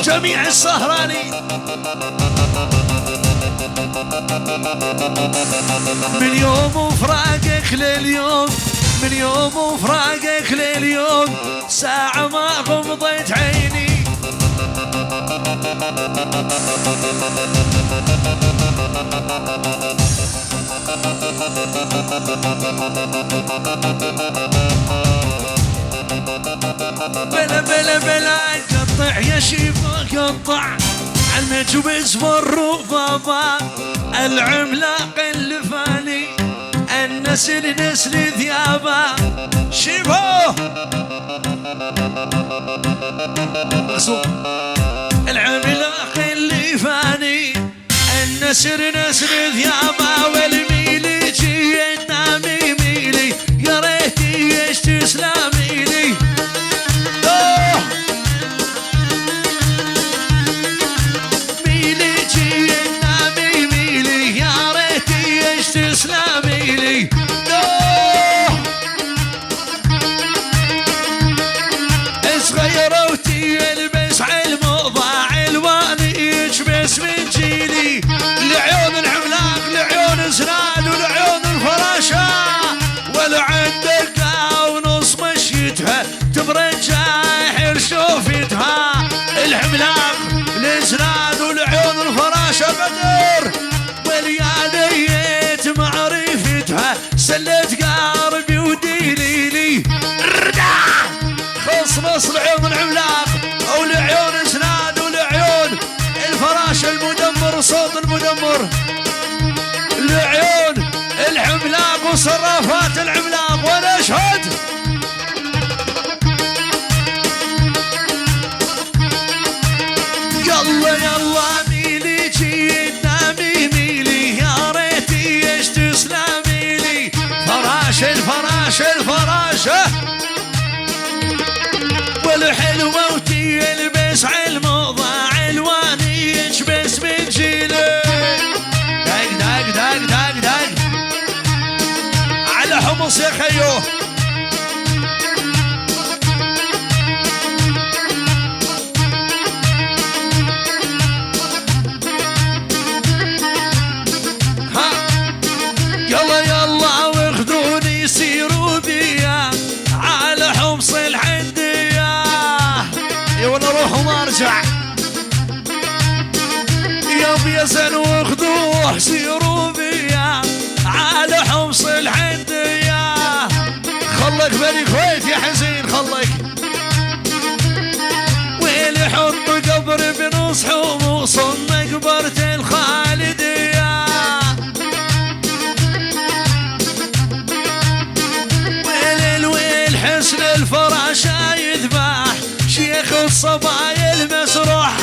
جميع السهرانين من يوم فراقك لليوم، من يوم فراقك لليوم، ساعة ما غمضت عيني. بلا بلا بلا قطع يا شيفا قطع عالمجوز والربابة، العملاق اللي فاني النسل نسل ثيابه. شيفا العملاق اللي فاني النسر نسر ثيابه، والميلي جيتنا ميلي يا ريتي ايش تسلمي لي. ميلي جيتنا ميلي يا ريتي ايش تسلمي لي. صغيروتي البس علموضة علواني يجبس من جيلي، لعيون العملاق لعيون زناد ولعيون الفراشة، والعين دقة ونص مشيتها تبرجها حر شوفتها. العملاق لزناد ولعيون الفراشة بدر، ولياليت معرفتها سلت قاربي وديليلي. خص لعيون العملاق ولعيون زناد ولعيون الفراشة المدمر صوت المدمر، لعيون العملاق وصرافات العملاق. وانا اشهد يلا يلا ميلي جيتنا ميلي يا ريتي ايش تسلمي لي. فراشة الفراشة الفراشة والحلوة وتلبس علموضة علواني يجبس من جيلي. داق داق داق داق داق على حمص يا خيو. ها يلا يلا واخذوني سيروا بيا على حمص الحندية. ولا روح وما ارجع يا بيزن واخذوه سيروا بيا على حمص الحندية. خلك بني كويت يا حزين خلك، ويلي حط قبر بنص حمص مقبرة الخالدية. ويل حسن الفراشة يذبح شيخ الصبايا المسروح.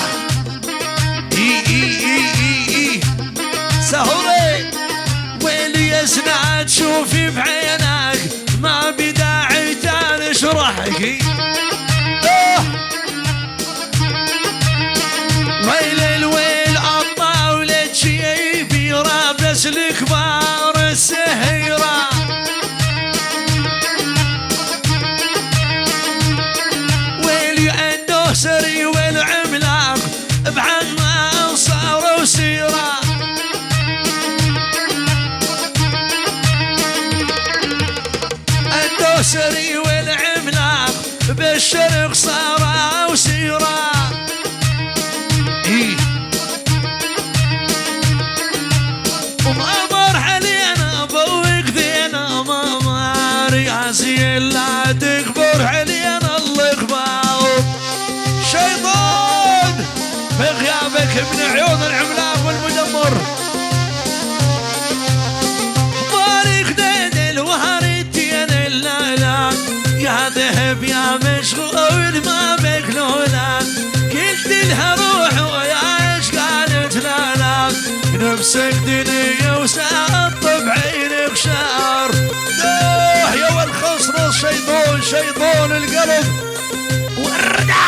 سهري ويلي يا زناد شوفي بعينك ما بداعي تنشرحك. ويل الويل الطاولة شيفي رابس الكبار السهيرة. سري والعملاق بعد ما صاروا سيرة. الدوسري والعملاق بالشرق صاروا سيرة. وما علينا بوق ذينا ما رياسي لا تكبر علينا الله يخبر. شيطان بغيابك من عيون العملاق والمدمر. بارك دين الوهرتين اللالا يا ذهب يا مشغول ما بك لولا. قلت لها روح ويا ايش قالت لا نفسك دنيا وساعة بعينك شعر. يا والخصر الشيطان شيطان القلب وردع.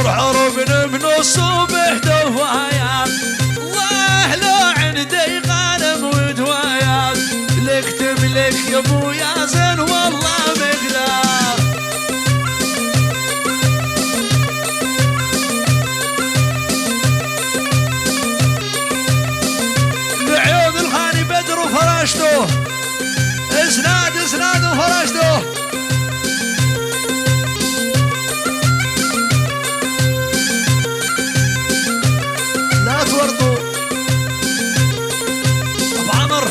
حرب بنص الصبح دوايات الله لو عندي قلم ودوايات لكتب لك يا ابو ياسين والله مقدار لعيون الخاني بدر وفرشته اسناد اسناد وفرشته لا تورطوا ابو عمر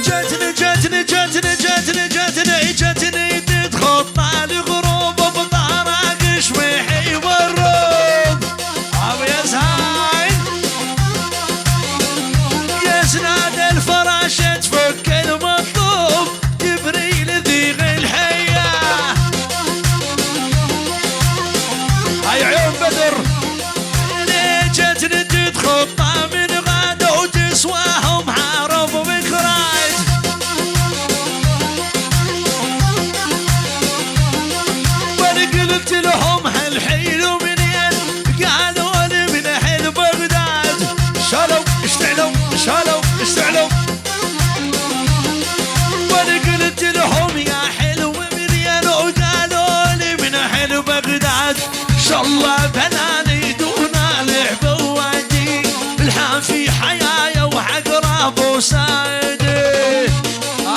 جتني جتني جتني جتني جتني جتني تتخطى الغروب بطارق شويحي والروب ابو ياسين يسناد الفراشه تفك المطلوب جبريل ذيغ الحياه هاي عيون بدر جتني تتخطى من غدا وتسواهم عرب وبكراج وانا قلت لهم هالحيل منين قالوا لي من اهل بغداد شالوا اشتعلوا شالوا اشتعلوا وانا قلت لهم يا حلو منين وقالوا لي من اهل بغداد شاء الله بناني دون لعبه وادي الحام في حيايا وعقرب وسايدي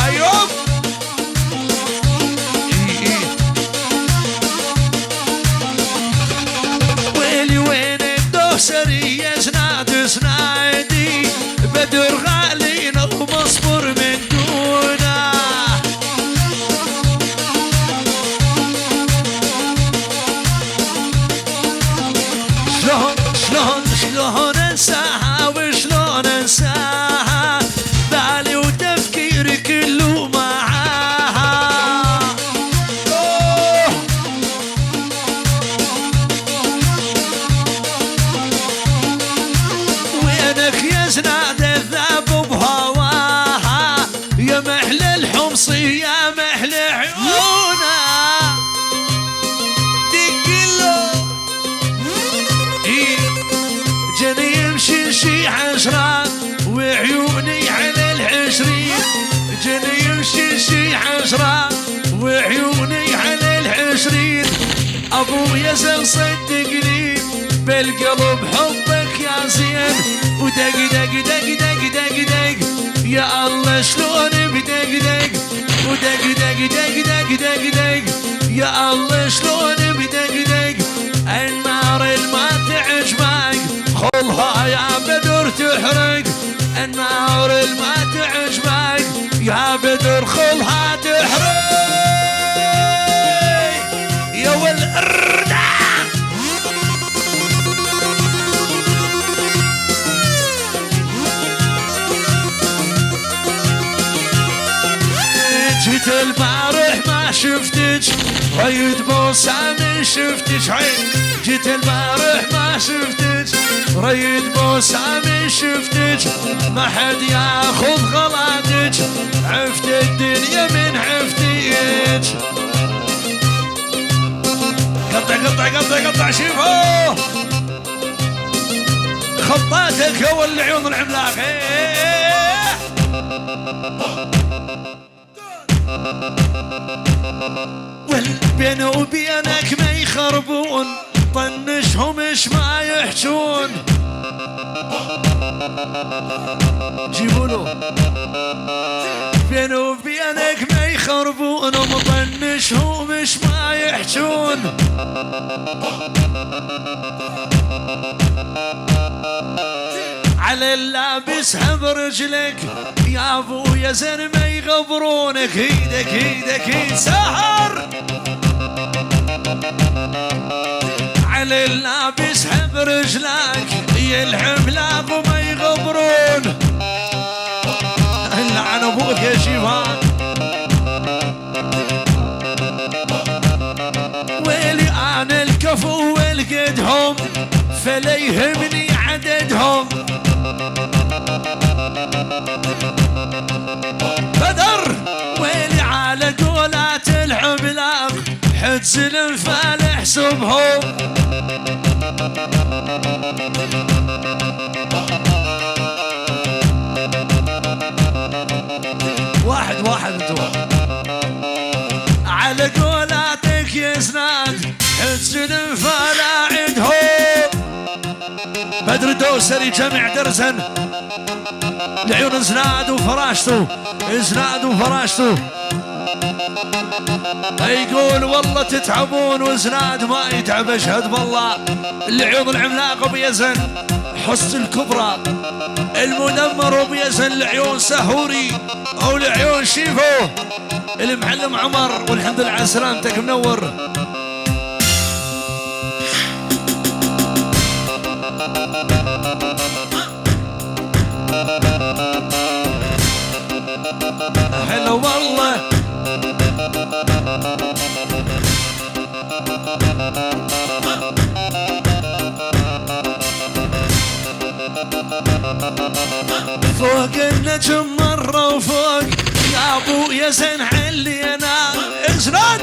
ايوب ويلي وين الدوسري يا سناد سنايدي بدر غالينا ومصبر من دونه شلون انساها وشلون انساها بالي وتفكيري كله معاها وينك يا زناد الذاب بهواها يا محلى الحمصي يا محلى عيونها جني يمشي شي عشرة وعيوني على العشرين جني يمشي شي عشرة وعيوني على العشرين ابويا زين صدقني بالقلب حبك يا زين ودق دق دق دق دق دق يا الله شلون بدق دق ودق دق دق دق دق دق يا الله شلون بدق دق النار الما تعجبك خلها يا بدر تحرق النار الما تعجبك يا بدر خلها تحرق يا والردة جيت البارح ما شفتك ريد بوسام شفتك عين جيت البارح ما شفتك ريد بوسام شفتك ما حد ياخذ غلاتك عفت الدنيا من عفتك قطع قطع قطع قطع شوفوا خطاتك هو العيون العملاق والبين وبينك ما يخربون طنشهم ايش ما يحجون جيبوله بين وبينك ما يخربون ومطنشهم ايش ما يحجون على اللابسها برجلك يا ابويا زين ما يغبرونك ايدك ايدك سهر على اللابسها برجلك يا العملاق وما يغبرون لعن ابوك يا شيفان ويلي انا الكفو والقدهم فلا يهمني عددهم بدر ويلي على قولات العملاق حجز الانفال حسبهم واحد واحد انتوا على قولاتك يا زناد حجز الانفال عندهم بدر دوسري جمع درزن العيون زناد وفراشته زناد وفراشته يقول والله تتعبون وزناد ما يتعب اشهد بالله العيون العملاق وبيزن حس الكبرى المدمر وبيزن العيون سهوري او العيون شيفو المعلم عمر والحمد لله على سلامتك منور حلو والله فوق النجم مرة وفوق يا ابو يا زين علينا ازرد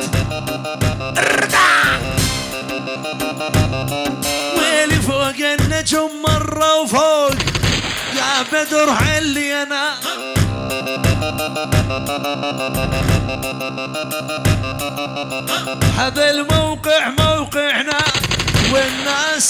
ويلي فوق النجم مرة وفوق يا بدر علينا هذا الموقع موقعنا والناس